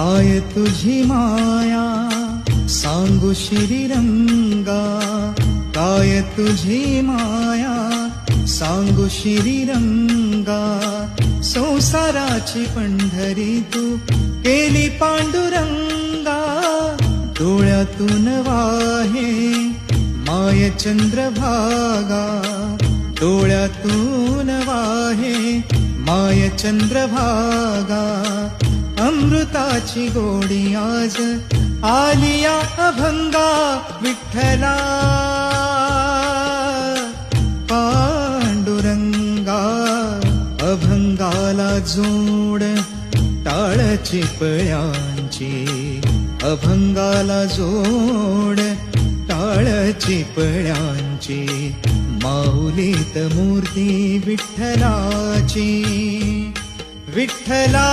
काय तुझी माया सांगू श्रीरंगा, काय तुझी माया सांगू श्रीरंगा. संसाराची पंढरी तू केली पांडुरंगा, डोळ्यातून वाहे माय चंद्रभागा, डोळ्यातून वाहे माय चंद्रभागा. अमृताची गोडी आज आलिया अभंगा, विठ्ठला पांडुरंगा. अभंगाला जोड टाळ चिपळ्यांची, अभंगाला जोड टाळ चिपळ्यांची. माऊलीत मूर्ती विठ्ठलाची, विठ्ठला